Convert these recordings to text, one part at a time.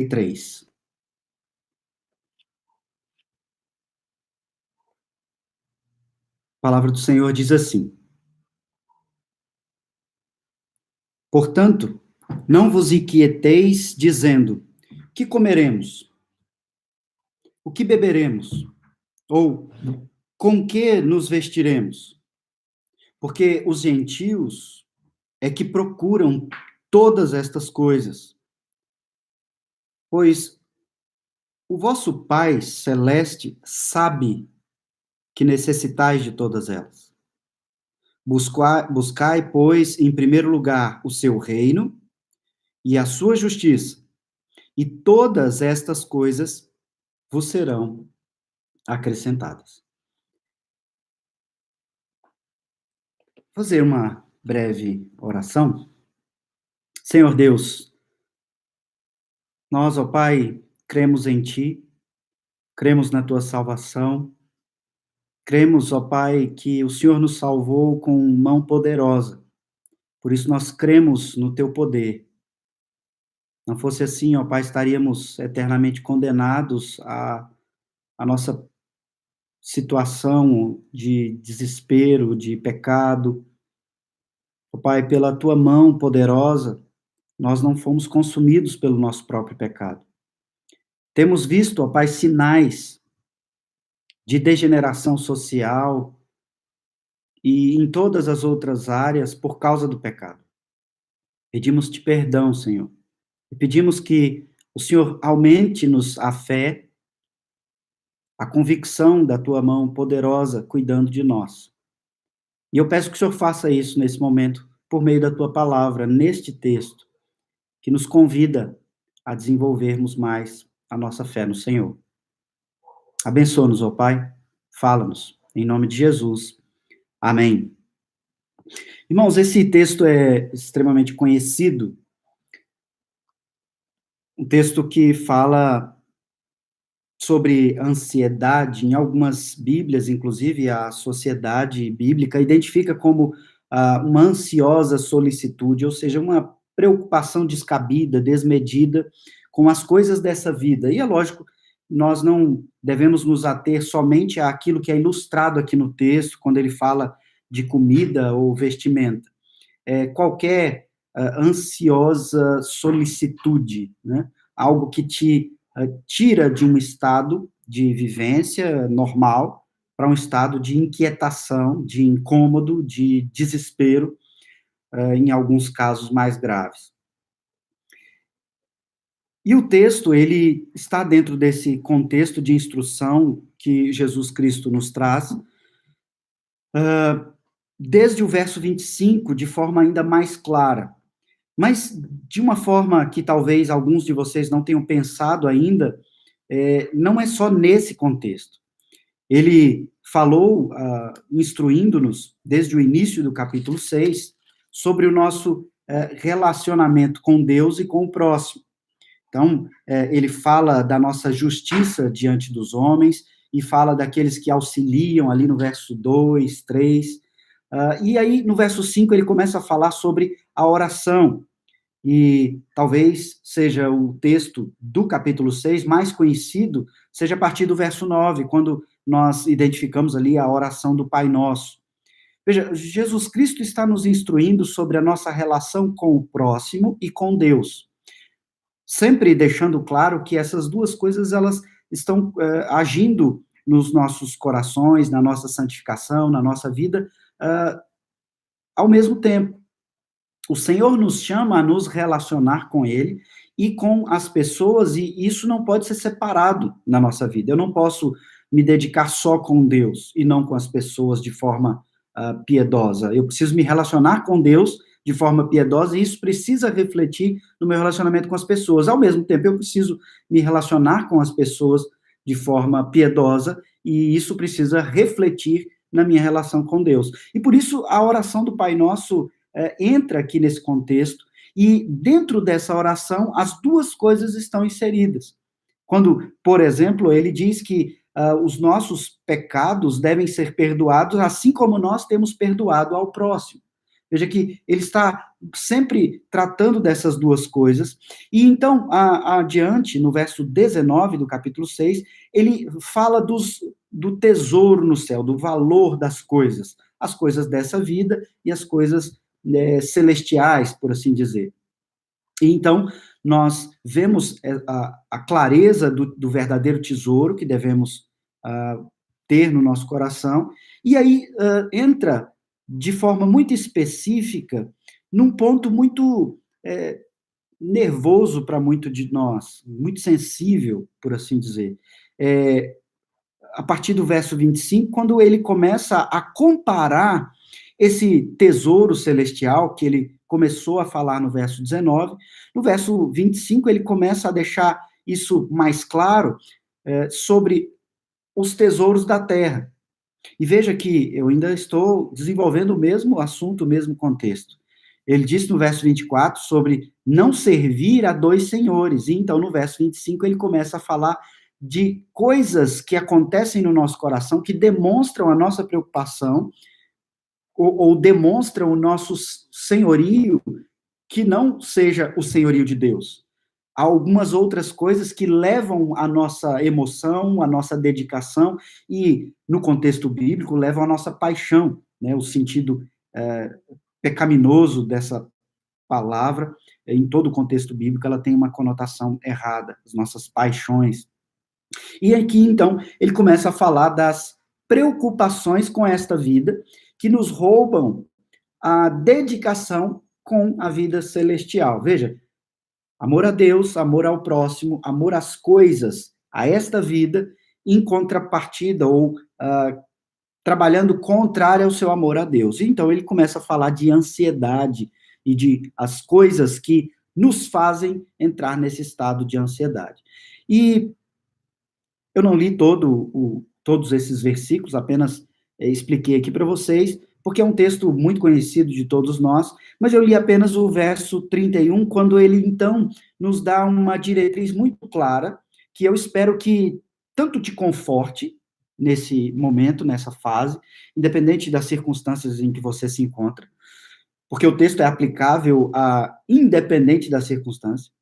3. A palavra do Senhor diz assim: Portanto, não vos inquieteis, dizendo: que comeremos? O que beberemos? Ou com que nos vestiremos? Porque os gentios é que procuram todas estas coisas. Pois o vosso Pai celeste sabe que necessitais de todas elas. Buscai, pois, em primeiro lugar o seu reino e a sua justiça, e todas estas coisas vos serão acrescentadas. Vou fazer uma breve oração. Senhor Deus, nós, ó Pai, cremos em Ti, cremos na Tua salvação, cremos, ó Pai, que o Senhor nos salvou com mão poderosa, por isso nós cremos no Teu poder. Não fosse assim, ó Pai, estaríamos eternamente condenados à nossa situação de desespero, de pecado. Ó Pai, pela Tua mão poderosa, nós não fomos consumidos pelo nosso próprio pecado. Temos visto, ó Pai, sinais de degeneração social e em todas as outras áreas por causa do pecado. Pedimos-te perdão, Senhor, e pedimos que o Senhor aumente-nos a fé, a convicção da Tua mão poderosa cuidando de nós. E eu peço que o Senhor faça isso nesse momento, por meio da Tua palavra, neste texto, que nos convida a desenvolvermos mais a nossa fé no Senhor. Abençoa-nos, ó Pai, fala-nos, em nome de Jesus. Amém. Irmãos, esse texto é extremamente conhecido, um texto que fala sobre ansiedade. Em algumas Bíblias, inclusive, a sociedade bíblica identifica como uma ansiosa solicitude, ou seja, uma preocupação descabida, desmedida com as coisas dessa vida. E é lógico, nós não devemos nos ater somente àquilo que é ilustrado aqui no texto, quando ele fala de comida ou vestimenta. Qualquer ansiosa solicitude, né? Algo que te tira de um estado de vivência normal para um estado de inquietação, de incômodo, de desespero, em alguns casos mais graves. E o texto, ele está dentro desse contexto de instrução que Jesus Cristo nos traz, desde o verso 25, de forma ainda mais clara. Mas de uma forma que talvez alguns de vocês não tenham pensado ainda, não é só nesse contexto. Ele falou, instruindo-nos, desde o início do capítulo 6, sobre o nosso relacionamento com Deus e com o próximo. Então, ele fala da nossa justiça diante dos homens, e fala daqueles que auxiliam, ali no verso 2, 3, e aí no verso 5 ele começa a falar sobre a oração, e talvez seja o texto do capítulo 6 mais conhecido, seja a partir do verso 9, quando nós identificamos ali a oração do Pai Nosso. Veja, Jesus Cristo está nos instruindo sobre a nossa relação com o próximo e com Deus, sempre deixando claro que essas duas coisas, elas estão agindo nos nossos corações, na nossa santificação, na nossa vida, ao mesmo tempo. O Senhor nos chama a nos relacionar com Ele e com as pessoas, e isso não pode ser separado na nossa vida. Eu não posso me dedicar só com Deus e não com as pessoas de forma piedosa. Eu preciso me relacionar com Deus de forma piedosa, e isso precisa refletir no meu relacionamento com as pessoas. Ao mesmo tempo, eu preciso me relacionar com as pessoas de forma piedosa, e isso precisa refletir na minha relação com Deus. E por isso, a oração do Pai Nosso entra aqui nesse contexto, e dentro dessa oração, as duas coisas estão inseridas. Quando, por exemplo, ele diz que os nossos pecados devem ser perdoados, assim como nós temos perdoado ao próximo. Veja que ele está sempre tratando dessas duas coisas. E então, adiante, no verso 19 do capítulo 6, ele fala do tesouro no céu, do valor das coisas, as coisas dessa vida e as coisas celestiais, por assim dizer. E então, nós vemos a clareza do verdadeiro tesouro que devemos ter no nosso coração, e aí entra de forma muito específica num ponto muito nervoso para muito de nós, muito sensível, por assim dizer. A partir do verso 25, quando ele começa a comparar esse tesouro celestial que ele começou a falar no verso 19, no verso 25 ele começa a deixar isso mais claro sobre os tesouros da terra. E veja que eu ainda estou desenvolvendo o mesmo assunto, o mesmo contexto. Ele disse no verso 24 sobre não servir a dois senhores. E então, no verso 25, ele começa a falar de coisas que acontecem no nosso coração que demonstram a nossa preocupação ou demonstram o nosso senhorio que não seja o senhorio de Deus. Há algumas outras coisas que levam a nossa emoção, a nossa dedicação e, no contexto bíblico, levam a nossa paixão, né? O sentido pecaminoso dessa palavra, em todo o contexto bíblico, ela tem uma conotação errada, as nossas paixões. E aqui, então, ele começa a falar das preocupações com esta vida que nos roubam a dedicação com a vida celestial. Veja, amor a Deus, amor ao próximo, amor às coisas, a esta vida, em contrapartida ou trabalhando contrário ao seu amor a Deus. Então ele começa a falar de ansiedade e de as coisas que nos fazem entrar nesse estado de ansiedade. E eu não li todos esses versículos, apenas expliquei aqui para vocês, porque é um texto muito conhecido de todos nós, mas eu li apenas o verso 31, quando ele, então, nos dá uma diretriz muito clara, que eu espero que tanto te conforte nesse momento, nessa fase, independente das circunstâncias em que você se encontra, porque o texto é aplicável independente da circunstância,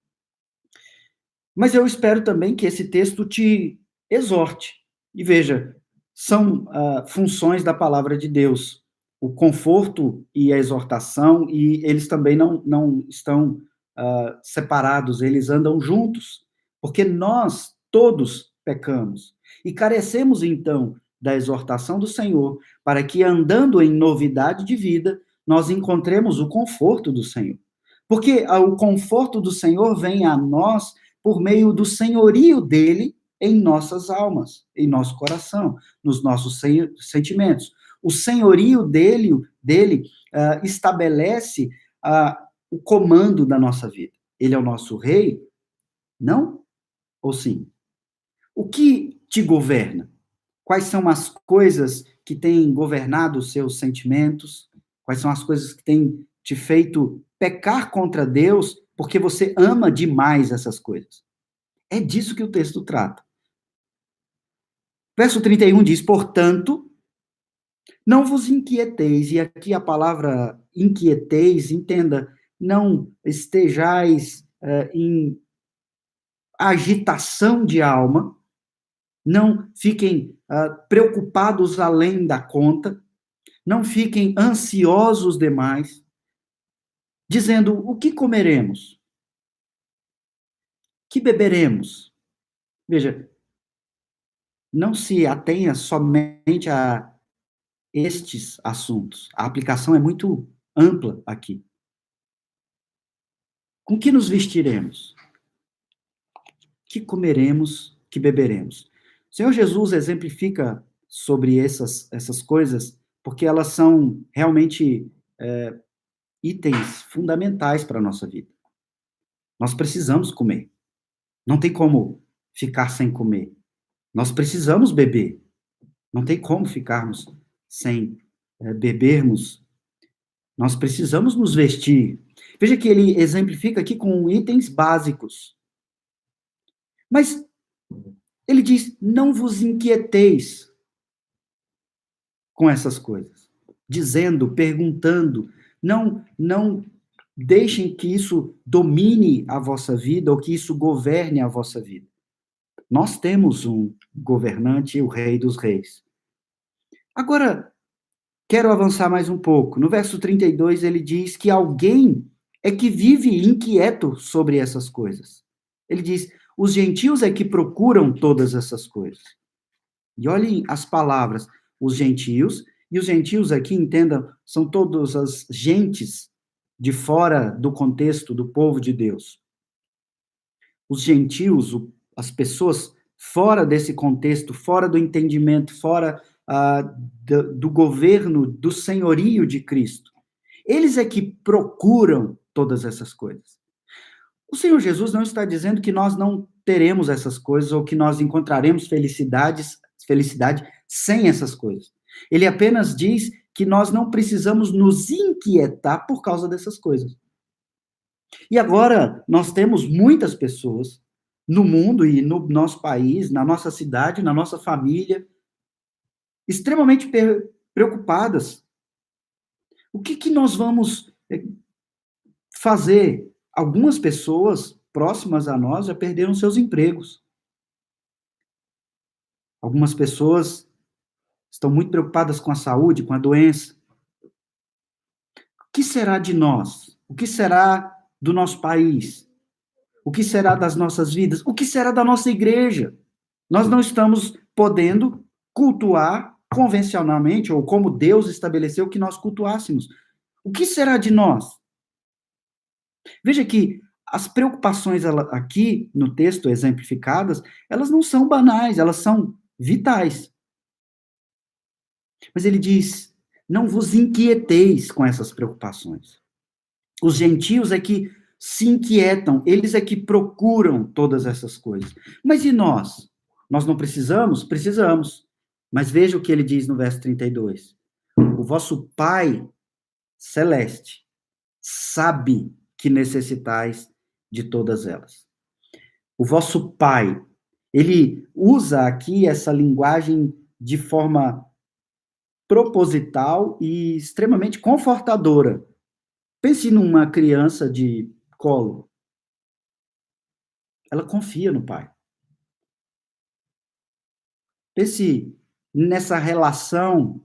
mas eu espero também que esse texto te exorte. E veja, são funções da palavra de Deus, o conforto e a exortação, e eles também não estão separados, eles andam juntos, porque nós todos pecamos e carecemos então da exortação do Senhor, para que andando em novidade de vida, nós encontremos o conforto do Senhor. Porque o conforto do Senhor vem a nós por meio do senhorio dele em nossas almas, em nosso coração, nos nossos sentimentos. O senhorio dele estabelece o comando da nossa vida. Ele é o nosso rei? Não? Ou sim? O que te governa? Quais são as coisas que têm governado os seus sentimentos? Quais são as coisas que têm te feito pecar contra Deus porque você ama demais essas coisas? É disso que o texto trata. Verso 31 diz: portanto, não vos inquieteis, e aqui a palavra inquieteis, entenda, não estejais em agitação de alma, não fiquem preocupados além da conta, não fiquem ansiosos demais, dizendo: o que comeremos? Que beberemos? Veja, não se atenha somente a estes assuntos. A aplicação é muito ampla aqui. Com que nos vestiremos? Que comeremos? Que beberemos? O Senhor Jesus exemplifica sobre essas coisas porque elas são realmente itens fundamentais para a nossa vida. Nós precisamos comer. Não tem como ficar sem comer. Nós precisamos beber. Não tem como ficarmos sem bebermos. Nós precisamos nos vestir. Veja que ele exemplifica aqui com itens básicos. Mas ele diz: não vos inquieteis com essas coisas. Dizendo, perguntando, Não deixem que isso domine a vossa vida ou que isso governe a vossa vida. Nós temos um governante, o Rei dos Reis. Agora, quero avançar mais um pouco. No verso 32, ele diz que alguém é que vive inquieto sobre essas coisas. Ele diz: os gentios é que procuram todas essas coisas. E olhem as palavras, os gentios, e os gentios aqui, entendam, são todas as gentes de fora do contexto do povo de Deus. Os gentios, as pessoas fora desse contexto, fora do entendimento, fora do governo, do senhorio de Cristo. Eles é que procuram todas essas coisas. O Senhor Jesus não está dizendo que nós não teremos essas coisas ou que nós encontraremos felicidade sem essas coisas. Ele apenas diz que nós não precisamos nos inquietar por causa dessas coisas. E agora nós temos muitas pessoas no mundo e no nosso país, na nossa cidade, na nossa família, extremamente preocupadas. O que nós vamos fazer? Algumas pessoas próximas a nós já perderam seus empregos. Algumas pessoas estão muito preocupadas com a saúde, com a doença. O que será de nós? O que será do nosso país? O que será das nossas vidas? O que será da nossa igreja? Nós não estamos podendo cultuar convencionalmente, ou como Deus estabeleceu que nós cultuássemos. O que será de nós? Veja que as preocupações aqui no texto exemplificadas, elas não são banais, elas são vitais. Mas ele diz: não vos inquieteis com essas preocupações. Os gentios é que se inquietam, eles é que procuram todas essas coisas. Mas e nós? Nós não precisamos? Precisamos. Mas veja o que ele diz no verso 32. O vosso Pai celeste sabe que necessitais de todas elas. O vosso Pai, ele usa aqui essa linguagem de forma proposital e extremamente confortadora. Pense numa criança de colo. Ela confia no pai. Pense nessa relação,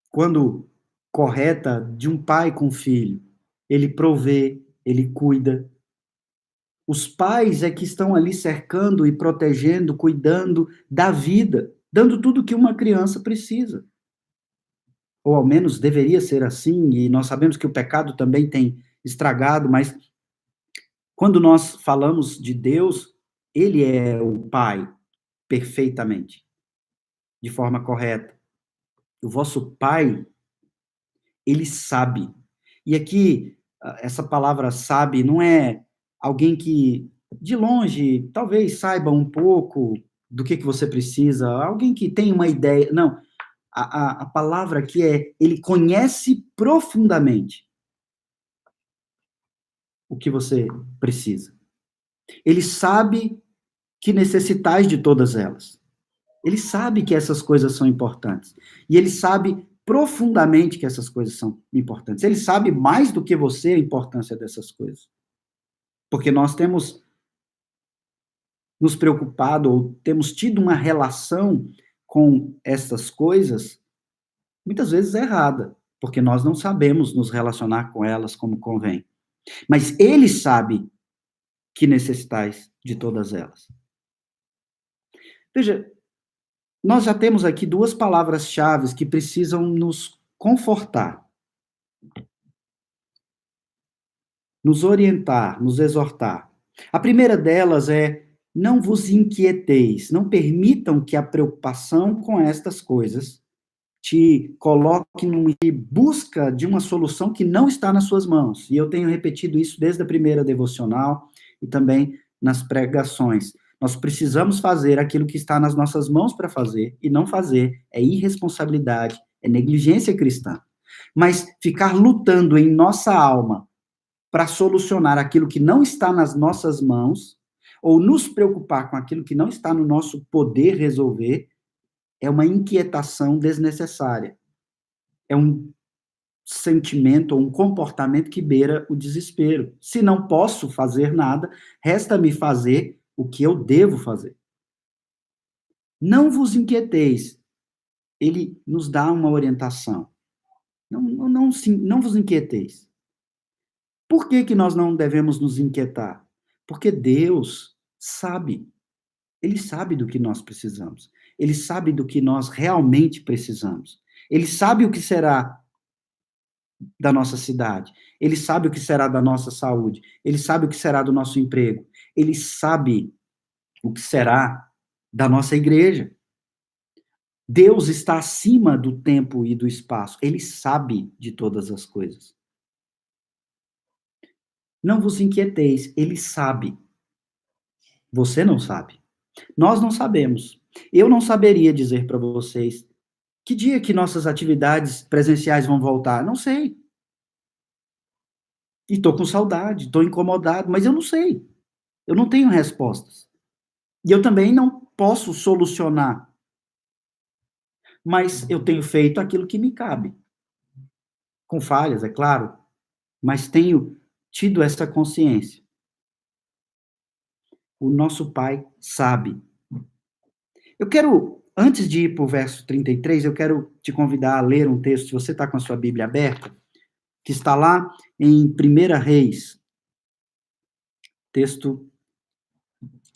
quando correta, de um pai com o filho. Ele provê, ele cuida. Os pais é que estão ali cercando e protegendo, cuidando da vida, dando tudo que uma criança precisa. Ou ao menos deveria ser assim, e nós sabemos que o pecado também tem estragado, mas quando nós falamos de Deus, ele é o Pai perfeitamente, de forma correta. O vosso Pai, ele sabe. E aqui, essa palavra sabe não é alguém que, de longe, talvez saiba um pouco do que você precisa, alguém que tem uma ideia. Não, a palavra aqui é, ele conhece profundamente o que você precisa. Ele sabe que necessitais de todas elas. Ele sabe que essas coisas são importantes. E ele sabe profundamente que essas coisas são importantes. Ele sabe mais do que você a importância dessas coisas. Porque nós temos nos preocupado ou temos tido uma relação com essas coisas muitas vezes errada, porque nós não sabemos nos relacionar com elas como convém. Mas ele sabe que necessitais de todas elas. Veja, nós já temos aqui duas palavras-chave que precisam nos confortar, nos orientar, nos exortar. A primeira delas é: não vos inquieteis, não permitam que a preocupação com estas coisas te coloque numa busca de uma solução que não está nas suas mãos. E eu tenho repetido isso desde a primeira devocional e também nas pregações. Nós precisamos fazer aquilo que está nas nossas mãos para fazer, e não fazer é irresponsabilidade, é negligência cristã. Mas ficar lutando em nossa alma para solucionar aquilo que não está nas nossas mãos, ou nos preocupar com aquilo que não está no nosso poder resolver, é uma inquietação desnecessária. É um sentimento ou um comportamento que beira o desespero. Se não posso fazer nada, resta-me fazer o que eu devo fazer. Não vos inquieteis. Ele nos dá uma orientação. Não vos inquieteis. Por que nós não devemos nos inquietar? Porque Deus sabe. Ele sabe do que nós precisamos. Ele sabe do que nós realmente precisamos. Ele sabe o que será da nossa cidade. Ele sabe o que será da nossa saúde. Ele sabe o que será do nosso emprego. Ele sabe o que será da nossa igreja. Deus está acima do tempo e do espaço. Ele sabe de todas as coisas. Não vos inquieteis, ele sabe. Você não sabe. Nós não sabemos. Eu não saberia dizer para vocês que dia que nossas atividades presenciais vão voltar. Não sei. E estou com saudade, estou incomodado, mas eu não sei. Eu não tenho respostas. E eu também não posso solucionar. Mas eu tenho feito aquilo que me cabe. Com falhas, é claro, mas tenho tido essa consciência. O nosso Pai sabe. Eu quero, antes de ir para o verso 33, eu quero te convidar a ler um texto, se você está com a sua Bíblia aberta, que está lá em 1 Reis, texto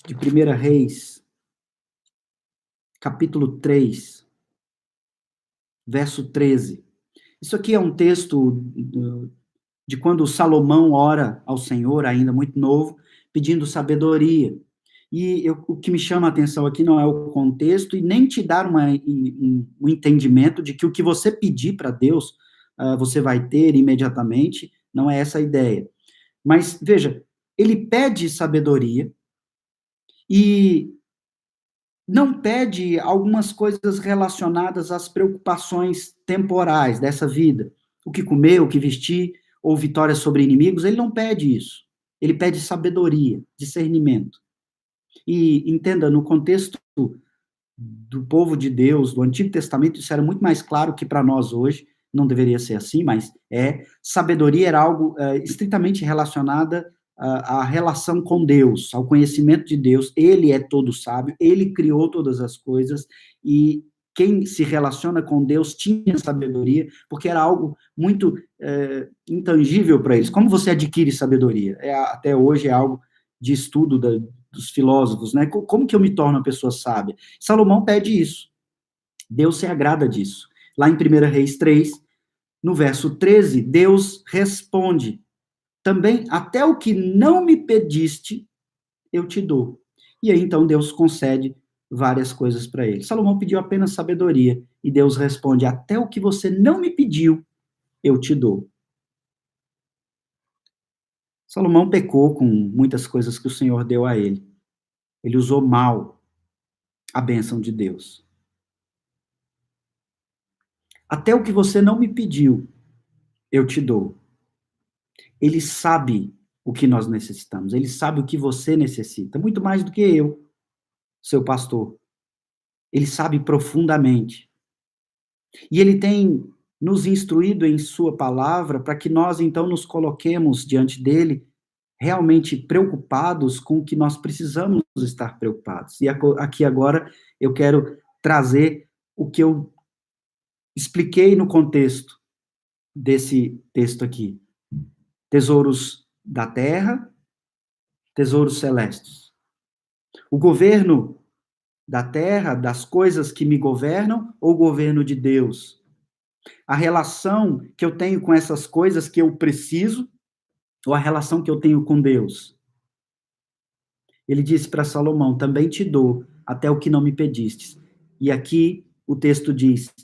de 1 Reis, capítulo 3, verso 13. Isso aqui é um texto de quando Salomão ora ao Senhor, ainda muito novo, pedindo sabedoria. E o que me chama a atenção aqui não é o contexto e nem te dar um entendimento de que o que você pedir para Deus, você vai ter imediatamente, não é essa a ideia. Mas, veja, ele pede sabedoria e não pede algumas coisas relacionadas às preocupações temporais dessa vida. O que comer, o que vestir, ou vitória sobre inimigos, ele não pede isso. Ele pede sabedoria, discernimento. E entenda, no contexto do povo de Deus, do Antigo Testamento, isso era muito mais claro que para nós hoje, não deveria ser assim, mas sabedoria era algo estritamente relacionada à relação com Deus, ao conhecimento de Deus. Ele é todo sábio, ele criou todas as coisas, e quem se relaciona com Deus tinha sabedoria, porque era algo muito intangível para eles. Como você adquire sabedoria? Até hoje é algo de estudo dos filósofos, né? Como que eu me torno uma pessoa sábia? Salomão pede isso. Deus se agrada disso. Lá em 1 Reis 3, no verso 13, Deus responde: também até o que não me pediste, eu te dou. E aí, então, Deus concede várias coisas para ele. Salomão pediu apenas sabedoria, e Deus responde: até o que você não me pediu, eu te dou. Salomão pecou com muitas coisas que o Senhor deu a ele. Ele usou mal a bênção de Deus. Até o que você não me pediu, eu te dou. Ele sabe o que nós necessitamos. Ele sabe o que você necessita, muito mais do que eu, seu pastor. Ele sabe profundamente. E ele tem nos instruído em sua palavra para que nós, então, nos coloquemos diante dele realmente preocupados com o que nós precisamos estar preocupados. E aqui agora eu quero trazer o que eu expliquei no contexto desse texto aqui. Tesouros da terra, tesouros celestes. O governo da terra, das coisas que me governam, ou o governo de Deus? A relação que eu tenho com essas coisas que eu preciso, ou a relação que eu tenho com Deus? Ele disse para Salomão: também te dou até o que não me pedistes. E aqui o texto diz: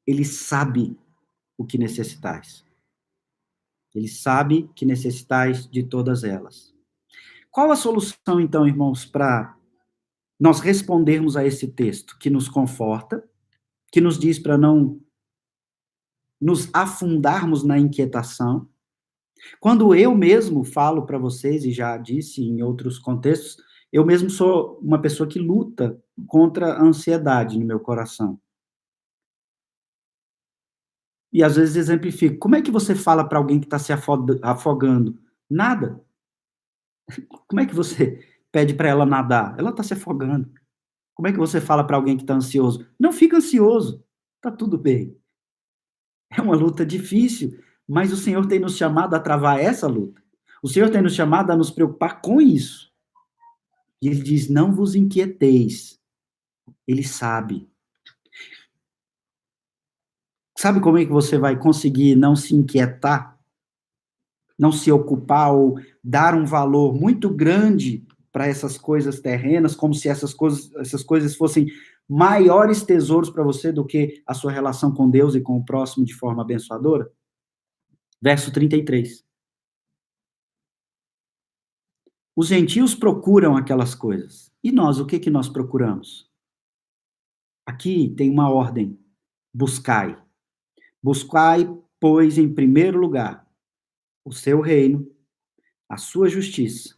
ele sabe o que necessitais. Ele sabe que necessitais de todas elas. Qual a solução, então, irmãos, para nós respondermos a esse texto que nos conforta, que nos diz para não nos afundarmos na inquietação? Quando eu mesmo falo para vocês, e já disse em outros contextos, eu mesmo sou uma pessoa que luta contra a ansiedade no meu coração. E às vezes exemplifico. Como é que você fala para alguém que está se afogando? Nada. Como é que você pede para ela nadar? Ela está se afogando. Como é que você fala para alguém que está ansioso? Não fica ansioso, está tudo bem. É uma luta difícil, mas o Senhor tem nos chamado a travar essa luta. O Senhor tem nos chamado a nos preocupar com isso. E ele diz: não vos inquieteis. Ele sabe. Sabe como é que você vai conseguir não se inquietar, não se ocupar ou dar um valor muito grande para essas coisas terrenas, como se essas coisas fossem maiores tesouros para você do que a sua relação com Deus e com o próximo de forma abençoadora? Verso 33. Os gentios procuram aquelas coisas. E nós, o que que nós procuramos? Aqui tem uma ordem: buscai. Buscai, pois, em primeiro lugar, o seu reino, a sua justiça,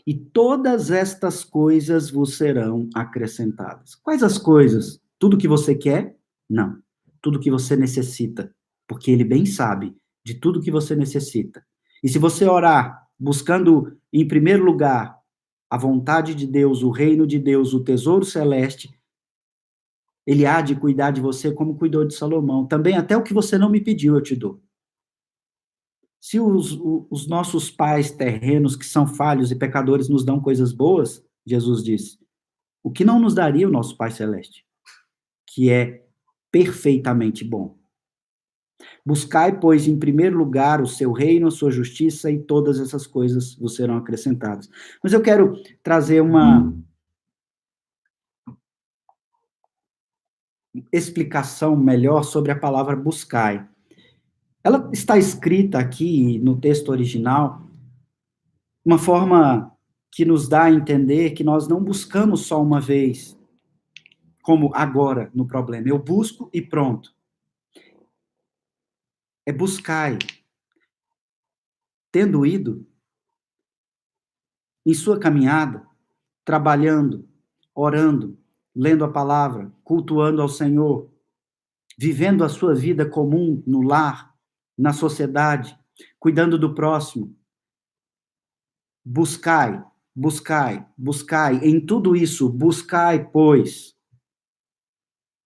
e todas estas coisas vos serão acrescentadas. Quais as coisas? Tudo que você quer? Não. Tudo que você necessita, porque ele bem sabe de tudo que você necessita. E se você orar buscando, em primeiro lugar, a vontade de Deus, o reino de Deus, o tesouro celeste, ele há de cuidar de você como cuidou de Salomão. Também até o que você não me pediu, eu te dou. Se os nossos pais terrenos, que são falhos e pecadores, nos dão coisas boas, Jesus disse, o que não nos daria o nosso Pai Celeste, que é perfeitamente bom? Buscai, pois, em primeiro lugar o seu reino, a sua justiça, e todas essas coisas vos serão acrescentadas. Mas eu quero trazer uma explicação melhor sobre a palavra buscai. Ela está escrita aqui no texto original, uma forma que nos dá a entender que nós não buscamos só uma vez, como agora no problema. Eu busco e pronto. É buscai. Tendo ido, em sua caminhada, trabalhando, orando, lendo a palavra, cultuando ao Senhor, vivendo a sua vida comum no lar, na sociedade, cuidando do próximo. Buscai, buscai, buscai. Em tudo isso, buscai, pois.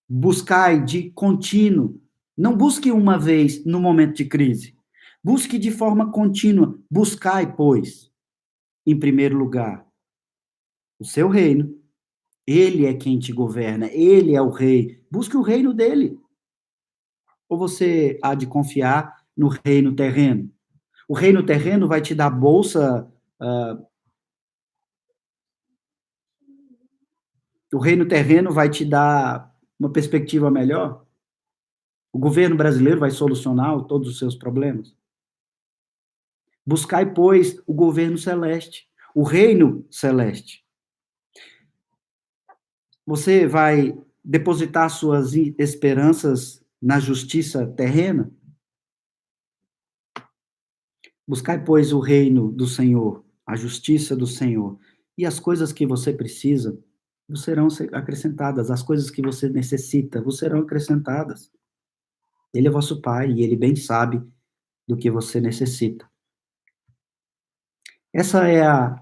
Buscai de contínuo. Não busque uma vez no momento de crise. Busque de forma contínua. Buscai, pois, em primeiro lugar, o seu reino. Ele é quem te governa, ele é o rei. Busque o reino dele. Ou você há de confiar no reino terreno? O reino terreno vai te dar bolsa, o reino terreno vai te dar uma perspectiva melhor? O governo brasileiro vai solucionar todos os seus problemas? Buscai, pois, o governo celeste, o reino celeste. Você vai depositar suas esperanças na justiça terrena? Buscai, pois, o reino do Senhor, a justiça do Senhor, e as coisas que você precisa vos serão acrescentadas, as coisas que você necessita vos serão acrescentadas. Ele é vosso Pai e ele bem sabe do que você necessita. Essa é a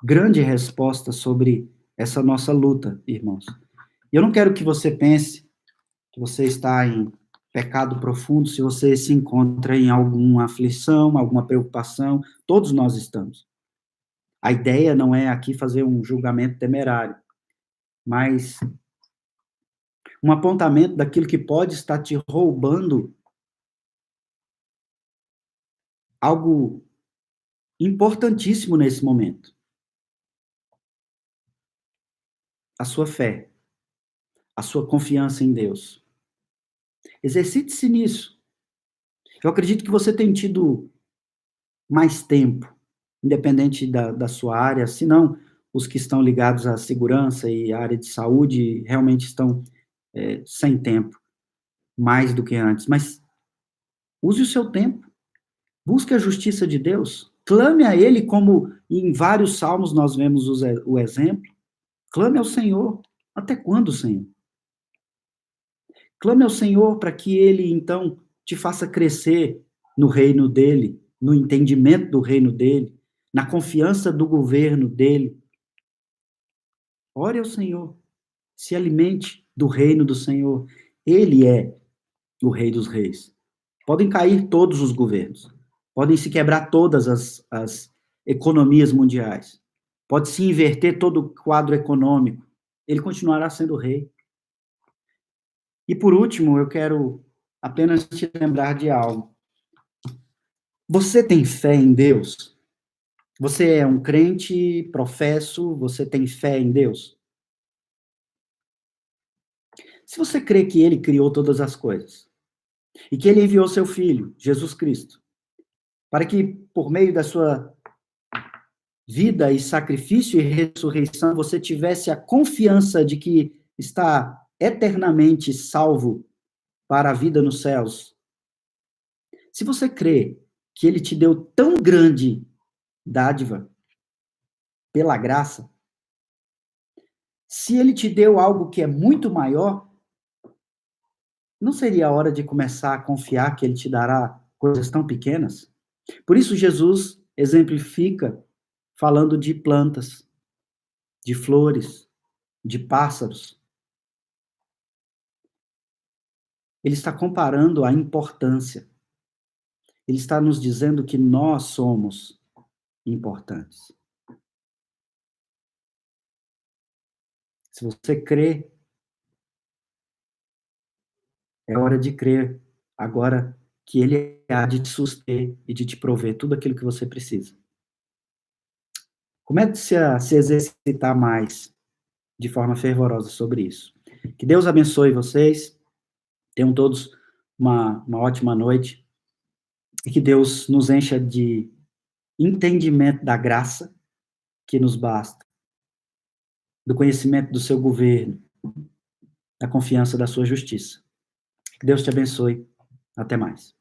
grande resposta sobre essa nossa luta, irmãos. E eu não quero que você pense que você está em pecado profundo, se você se encontra em alguma aflição, alguma preocupação, todos nós estamos. A ideia não é aqui fazer um julgamento temerário, mas um apontamento daquilo que pode estar te roubando algo importantíssimo nesse momento. A sua fé, a sua confiança em Deus. Exercite-se nisso. Eu acredito que você tem tido mais tempo, independente da sua área, se não, os que estão ligados à segurança e à área de saúde realmente estão sem tempo, mais do que antes. Mas use o seu tempo, busque a justiça de Deus, clame a Ele, como em vários salmos nós vemos o exemplo. Clame ao Senhor. Até quando, Senhor? Clame ao Senhor para que Ele, então, te faça crescer no reino dele, no entendimento do reino dele, na confiança do governo dele. Ore ao Senhor, se alimente do reino do Senhor. Ele é o Rei dos Reis. Podem cair todos os governos, podem se quebrar todas as economias mundiais, pode se inverter todo o quadro econômico, ele continuará sendo rei. E por último, eu quero apenas te lembrar de algo. Você tem fé em Deus? Você é um crente, professo, você tem fé em Deus? Se você crê que ele criou todas as coisas, e que ele enviou seu filho, Jesus Cristo, para que por meio da sua vida e sacrifício e ressurreição você tivesse a confiança de que está eternamente salvo para a vida nos céus. Se você crê que ele te deu tão grande dádiva pela graça, se ele te deu algo que é muito maior, não seria a hora de começar a confiar que ele te dará coisas tão pequenas? Por isso Jesus exemplifica falando de plantas, de flores, de pássaros. Ele está comparando a importância. Ele está nos dizendo que nós somos importantes. Se você crê, é hora de crer agora que ele há de te suster e de te prover tudo aquilo que você precisa. Comece a se exercitar mais de forma fervorosa sobre isso. Que Deus abençoe vocês. Tenham todos uma ótima noite. E que Deus nos encha de entendimento da graça que nos basta, do conhecimento do seu governo, da confiança da sua justiça. Que Deus te abençoe. Até mais.